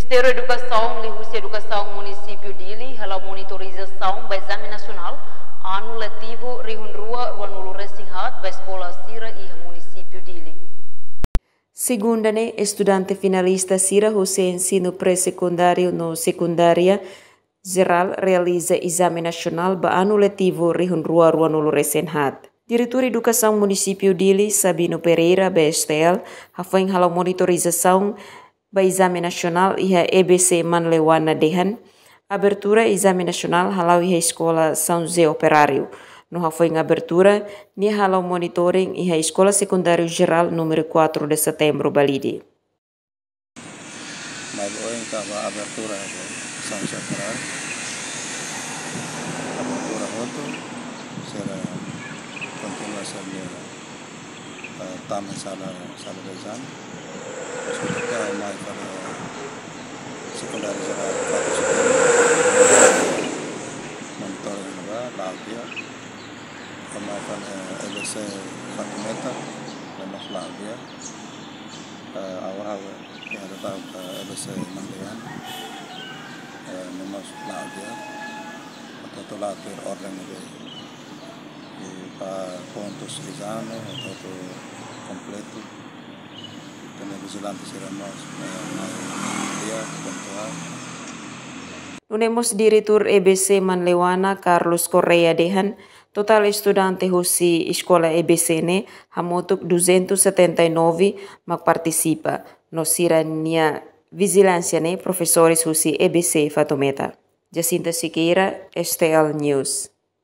Ministério da Educação, Lihúcia Educação, Município Dili, ela monitorização do Exame Nacional Ano Letivo, Rihunrua, Ruanulu Resinghat, da Escola Sira e Município Dili. Segunda-ne, estudante finalista Sira Hussein ensino pré-secundário no secundária geral realiza exame nacional ba ano letivo Rihunrua, Ruanulu Resinghat. Diretor Educação Município Dili, Sabino Pereira, BSTL, hafeng halau monitorização ba exame nacional iha EBC Manlewana Dehan, abertura exame nacional halau iha Escola São José Operário. No hafeng abertura, ni halau monitoring iha Escola Secundário Geral número 4 de setembro Balidi. Magoing ka ba abertura São José Operário. Abertura hoto será continuação de taman sala de exame. Terus kita naik pada sekundaris geral 4 September. Monitoring juga Latvia. Kemarin EBC Fatimeta lemas Latvia. Awal yang datang ke EBC Mandian lemas Latvia. Atau Latvia orden itu para pontos exame atau completo. Nunemos Diretor EBC Manlewana Carlos Correa Dehan, total estudante husi Escola EBC ne hamotuk 279 mak participa. No sirania vigilância ne professores husi EBC Fatometa. Jacinta Siqueira, STL News.